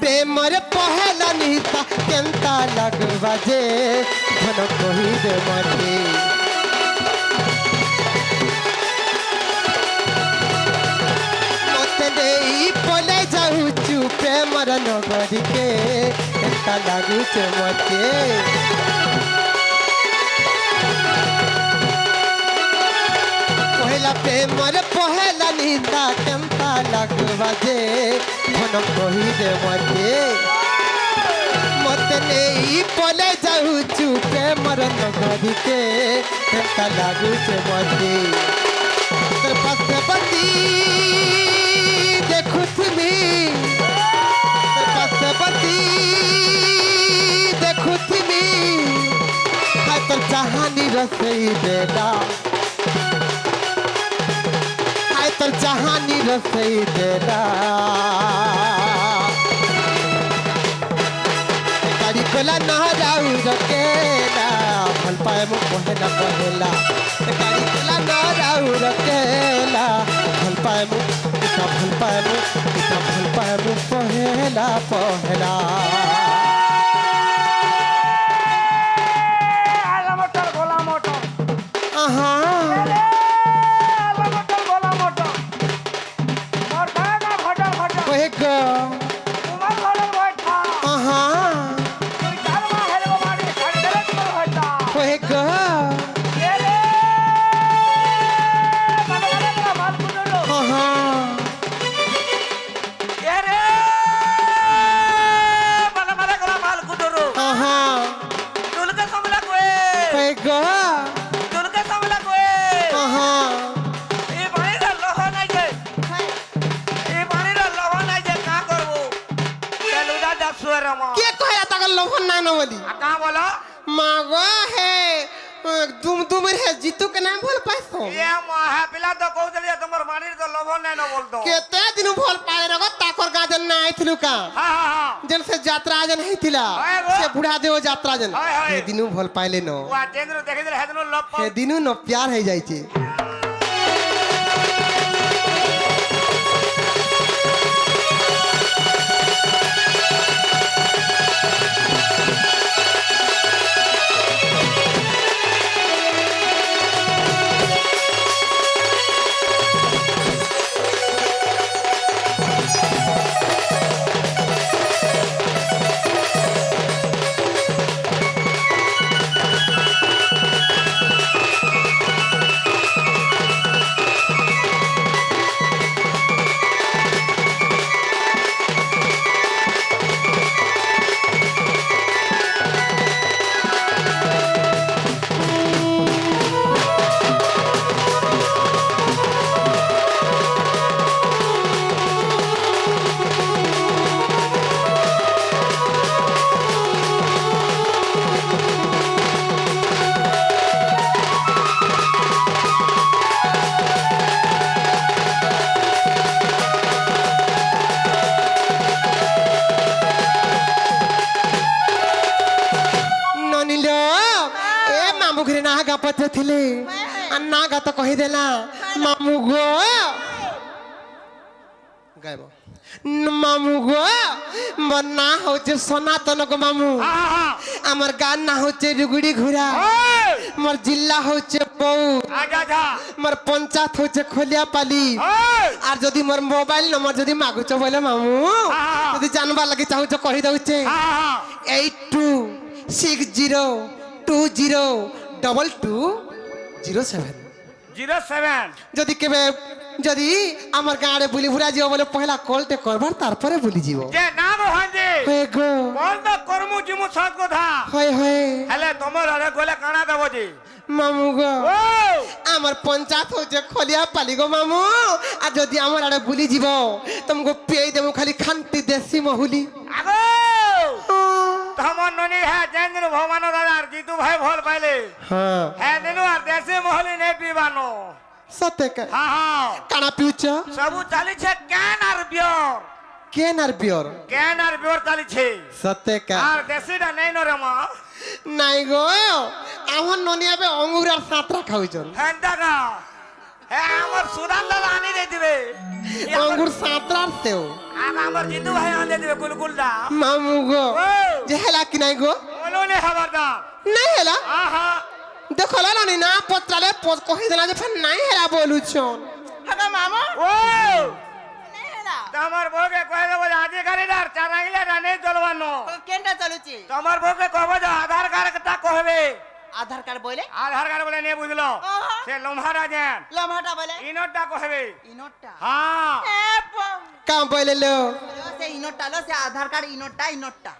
Premiere पहला निता Kenta लगवा जे धन कही दे मते मते देई पले जाऊचु प्रेमर नगरी के केंता लागुचे मते पहला प्रेमर पहला निता केंता लगवा जे धन कही दे मते मते नहीं पले जाऊचु प्रेमर नगरी के केंता लागुचे मते तर पति देखुथमी तर पति देखुथमी हाय तर जहानी रसई देला तर जहानी रसई देला गाड़ी कोला नहराऊ रकेला भल पाए मु पहला पहला गाड़ी कोला नहराऊ रकेला भल पाए मु पहला पहला आला मोटर गोला मोटर आहा मागो है तुम रे जीतू के नाम बोल पाइसो ये महा पिला तो कहू देलिए तमर मानी तो लोभ नै न बोलतो केते दिन बोल पाए रगो ताकर गाजन ना आइथिलु का हां हां जन से यात्रा जन हेतिला से बुढ़ा देव यात्रा जन हे दिनु भल पाइले न वा तेंद्र देखि दे हेदनो लोभ हे दिनु न प्यार हे जाई छे ঘুরে না গা পথে ଥିଲେ আর না গা তো কহিদেলা মামু গো গাইব মামু গো মোর না হচ্ছে সনাতন গো মামু আমার গান না হচ্ছে রুগুড়ি ঘুরা মোর জিল্লা হচ্ছে বৌদ্ধ মোর পঞ্চায়েত হচ্ছে খলিয়াপালি আর যদি মোর মোবাইল নম্বর যদি মাগুছ বলে মামু যদি জানবার লাগে চাহুছ কহি দউছে 8260222207 যদি কেবে যদি আমার গাঁড়ে বুলি ভুরা যাব বলে পহলা কলটে করবার তারপরে বলি যাব যে না গো হঞ্জি হয়ে গো বল তো করমু জিমু সৎ কথা হয় হয় হেলে তোমার আরে গলে কানা দেব জি মামু গো ও আমার পঞ্চায়েত হচ্ছে খলিয়া পালি গো মামু আর যদি আমার আরে ভুলি যাব তোমাকে পেয়ে দেবো খালি খান্তি দেশি মহুলি আগো তোমার ননি হ্যাঁ জেন্দ্র ভগবান দাদার জিতু ভাই ভল পাইলে হ্যাঁ হ্যাঁ দিনু আর দেশে মহলি নেই পিবানো সত্যি হ্যাঁ হ্যাঁ কানা পিউছ সবু চালিছে ক্যান আর বিয়র কেন আর বিয়র ক্যান আর বিয়র চালিছে সত্যি আর দেশিটা নেই নরে মা নাই গো আমার ননি আবে অঙ্গুর আর সাঁতরা খাওইছন হ্যাঁ দাদা হ্যাঁ আমার সুদান দাদা আনি দিয়ে দিবে অঙ্গুর সাঁতরার সেও আমার জিতু ভাই আনি দিবে কুলকুলটা মামু গো যে হেলা কি নাই গো বলুন খবর দাও নাই হেলা আহা দেখো ননি না পত্রালে কহি দেলা যে ফের নাই হেলা বলুছন হাগা মামা ও নেহেলা তোমার বউকে কয়ে দেবো যে আজি গাড়িদার চারাইলে রানে চলবানো কেনটা চলুচি তোমার বউকে কব যে আধার কার্ডটা কহবে আধার কার্ড বলে আধার কার্ড বলে নিয়ে বুঝলো আহা। সে লম্হারা যেন লমহাটা বলে ইনোটটা কহবে ইনোটটা হ্যাঁ কাম বলে লো সে ইনোটটা লো সে আধার কার্ড ইনোটটা ইনটা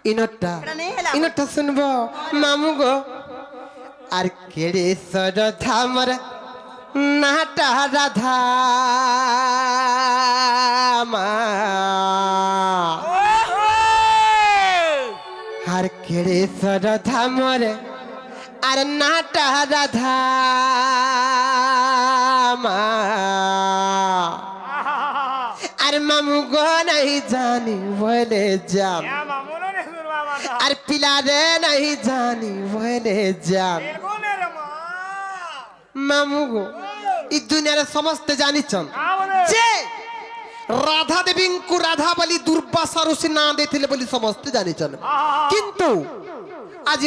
এটা নেই হেলা ইনটা শুনবো মামু গো আর কেড়ে সরধা মর নাটা রাধা মা আর কেড়ে সরধা মর আর নাটা রাধা মা আর মামু গো নাই জানি বলে যাম আর পিলারে নাই জানি বলে যাম মামু গো এই দুনিয়ার সমস্ত জানিছন যে রাধা দেবীଙ୍କୁ রাধা বলি দুর্বাসা ঋষি না ଦେଇଥିଲେ ବୋଲି ସମସ୍ତେ ଜାଣିଛନ୍ କିନ୍ତୁ ଆଜି